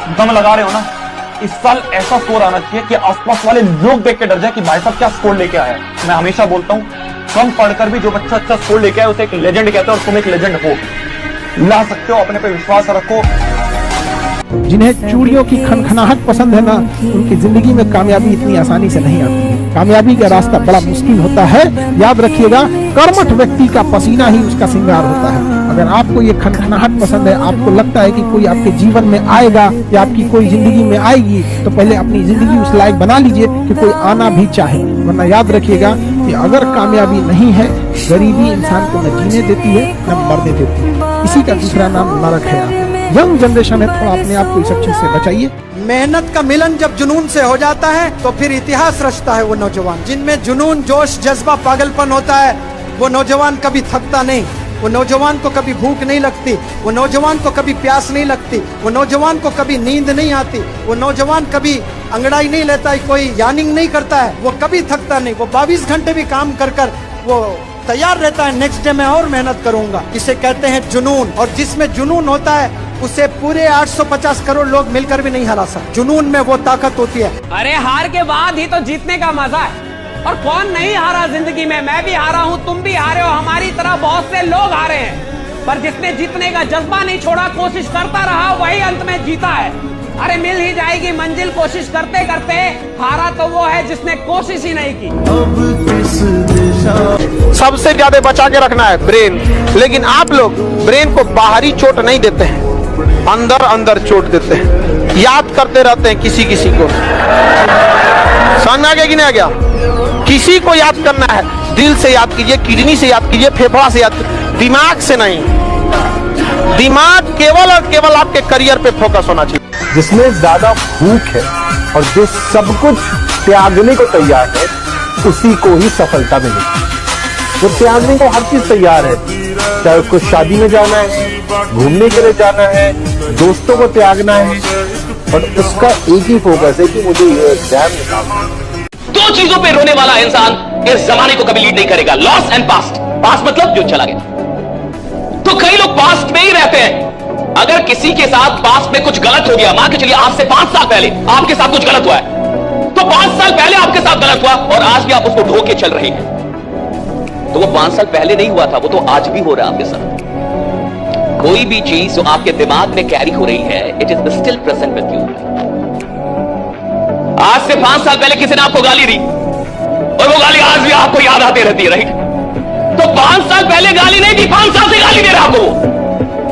दम लगा रहे हो ना, इस साल ऐसा स्कोर आना चाहिए कि आसपास वाले लोग देख के डर जाए कि भाई साहब क्या स्कोर लेके आया है। मैं हमेशा बोलता हूँ, कम पढ़कर भी जो बच्चा अच्छा स्कोर लेके आया उसे एक लेजेंड कहते हैं, और तुम एक लेजेंड हो, ला सकते हो, अपने पे विश्वास रखो। जिन्हें चूड़ियों की खनखनाहट पसंद है ना, उनकी जिंदगी में कामयाबी इतनी आसानी से नहीं आती है। कामयाबी का रास्ता बड़ा मुश्किल होता है। याद रखिएगा, कर्मठ व्यक्ति का पसीना ही उसका श्रृंगार होता है। अगर आपको ये खनखनाहट पसंद है, आपको लगता है कि कोई आपके जीवन में आएगा या आपकी कोई जिंदगी में आएगी, तो पहले अपनी जिंदगी उस लायक बना लीजिए कि कोई आना भी चाहे। वरना याद रखिएगा कि अगर कामयाबी नहीं है, गरीबी इंसान को न जीने देती है न मरने देती है। इसी का दूसरा नाम नरक है। यंग जनरेशन है, थोड़ा अपने आप को इस सब चीज से बचाइए। मेहनत का मिलन जब जुनून से हो जाता है तो फिर इतिहास रचता है वो नौजवान। जिनमें जुनून, जोश, जज्बा, पागलपन होता है, वो नौजवान कभी थकता नहीं, वो नौजवान को कभी भूख नहीं लगती, वो नौजवान को कभी प्यास नहीं लगती, वो नौजवान को कभी नींद नहीं आती, वो नौजवान कभी अंगड़ाई नहीं लेता है, कोई यानिंग नहीं करता है, वो कभी थकता नहीं, वो 22 घंटे भी काम कर कर वो तैयार रहता है, नेक्स्ट डे मैं और मेहनत करूंगा। इसे कहते हैं जुनून। और जिसमें जुनून होता है उसे पूरे 850 करोड़ लोग मिलकर भी नहीं हरा सकते। जुनून में वो ताकत होती है। अरे हार के बाद ही तो जीतने का मजा है। और कौन नहीं हारा जिंदगी में? मैं भी हारा हूँ, तुम भी हारे हो, हमारी तरह बहुत से लोग हारे हैं। पर जिसने जीतने का जज्बा नहीं छोड़ा, कोशिश करता रहा, वही अंत में जीता है। अरे मिल ही जाएगी मंजिल कोशिश करते करते। हारा तो वो है जिसने कोशिश ही नहीं की। सबसे ज्यादा बचा के रखना है ब्रेन, लेकिन आप लोग ब्रेन को बाहरी चोट नहीं देते हैं, अंदर अंदर चोट देते हैं। याद करते रहते हैं किसी किसी को। समझ में आ गया कि नहीं आ गया? किसी को याद करना है, दिल से याद कीजिए, किडनी से याद कीजिए, फेफड़ा से याद कीजिए, दिमाग से नहीं। दिमाग केवल और केवल आपके करियर पे फोकस होना चाहिए। जिसमें ज्यादा भूख है और जो सब कुछ त्यागने को तैयार है, उसी को ही सफलता मिलेगी। जो त्यागने को हर चीज तैयार है, चाहे उसको शादी में जाना है, घूमने के लिए जाना है, दोस्तों को त्यागना है, और उसका एक ही फोकस है कि मुझे ये एग्जाम निकालना। दो चीजों पे रोने वाला इंसान इस जमाने को कभी लीड नहीं करेगा, लॉस एंड पास्ट। पास्ट मतलब जो चला गया। तो कई लोग पास्ट में ही रहते हैं। अगर किसी के साथ पास्ट में कुछ गलत हो गया, मान के चलिए आज से 5 साल पहले आपके साथ कुछ गलत हुआ है, तो 5 साल पहले आपके साथ गलत हुआ और आज भी आप उसको ढो के चल रहे हैं, तो वो 5 साल पहले नहीं हुआ था, वो तो आज भी हो रहा है आपके साथ। कोई भी चीज जो आपके दिमाग में कैरी हो रही है, it is still present with you. आज से 5 साल पहले किसी ने आपको गाली दी और वो गाली आज भी आपको याद आती रहती है, राइट? तो 5 साल पहले गाली नहीं दी, 5 साल से गाली दे रहा है आपको,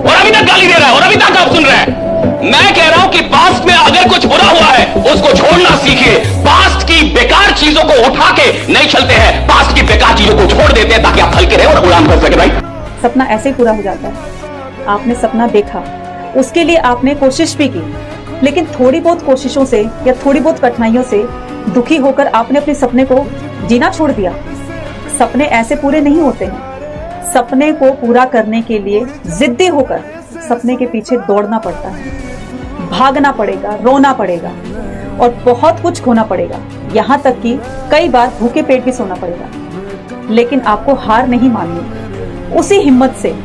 और अभी तक गाली दे रहा है, और अभी तक आप सुन रहे हैं। मैं कह रहा हूं कि पास्ट में अगर कुछ बुरा हुआ है, उसको छोड़ना सीखिए। पास्ट की बेकार चीजों को उठा के नहीं चलते हैं, पास्ट की बेकार चीजों को छोड़ देते हैं ताकि आप हल्के रहे और उड़ान कर सके। भाई सपना ऐसे ही पूरा हो जाता है। आपने सपना देखा, उसके लिए आपने कोशिश भी की, लेकिन थोड़ी बहुत कोशिशों से या थोड़ी बहुत कठिनाइयों से दुखी होकर आपने अपने सपने को जीना छोड़ दिया। सपने ऐसे पूरे नहीं होते हैं। सपने को पूरा करने के लिए जिद्दी होकर सपने के पीछे दौड़ना पड़ता है, भागना पड़ेगा, रोना पड़ेगा और बहुत कुछ खोना पड़ेगा। यहाँ तक कि कई बार भूखे पेट भी सोना पड़ेगा। लेकिन आपको हार नहीं माननी, उसी हिम्मत से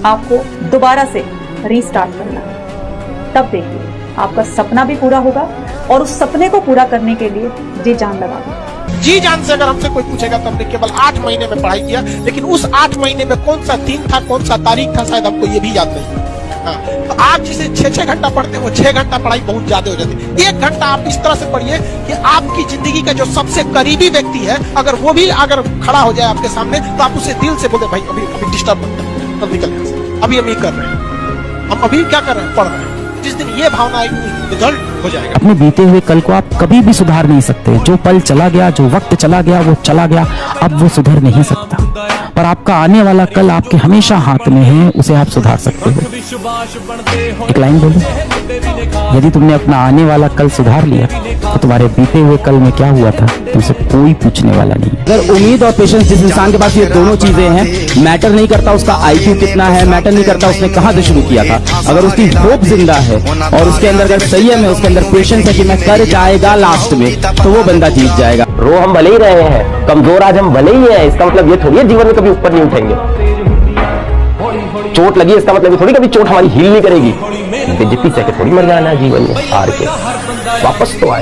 आपको दोबारा से रीस्टार्ट करना है। तब देखिए आपका सपना भी पूरा होगा और उस सपने को पूरा करने के लिए जी जान लगाना। जी जान से अगर हमसे कोई पूछेगा तो हमने केवल 8 महीने में पढ़ाई किया, लेकिन उस 8 महीने में कौन सा दिन था, कौन सा तारीख था, शायद हमको ये भी याद नहीं। हाँ, तो आप जिसे 6-6 घंटा पढ़ते हैं, वो 6 घंटा पढ़ाई बहुत ज्यादा हो जाती है। 1 घंटा आप इस तरह से पढ़िए कि आपकी जिंदगी का जो सबसे करीबी व्यक्ति है, अगर वो भी अगर खड़ा हो जाए आपके सामने, तो आप उसे दिल से बोलते, भाई अभी डिस्टर्ब मत कर, अब निकल यहाँ से, अभी हम ये कर रहे हैं, हम अभी क्या कर रहे हैं, पढ़ रहे हैं। जिस दिन ये भावना आएगी, रिजल्ट हो जाएगा। अपने बीते हुए कल को आप कभी भी सुधार नहीं सकते। जो पल चला गया, जो वक्त चला गया, वो चला गया, अब वो सुधर नहीं सकता। पर आपका आने वाला कल आपके हमेशा हाथ में है, उसे आप सुधार सकते हो। एक लाइन बोलो, यदि तुमने अपना आने वाला कल सुधार लिया तो तुम्हारे बीते हुए कल में क्या हुआ था तुमसे कोई पूछने वाला नहीं। अगर उम्मीद और पेशेंस जिस इंसान के पास ये दोनों चीजें हैं, मैटर नहीं करता उसका आईक्यू कितना है, मैटर नहीं करता उसने कहाँ से शुरू किया था, अगर उसकी होप जिंदा है और उसके अंदर अगर संयम है, उसके अंदर पेशेंस है कि मैं कर जाएगा लास्ट में, तो वो बंदा जीत जाएगा। रो हम भले ही रहे हैं, कमजोर आज हम भले ही हैं, इसका मतलब ये थोड़ी है जीवन में कभी ऊपर नहीं उठेंगे। चोट लगी इसका मतलब ये थोड़ी कभी चोट हमारी हील नहीं करेगी। बेइज्जती सह के थोड़ी मर जाना है जीवन में, हार के वापस तो आए।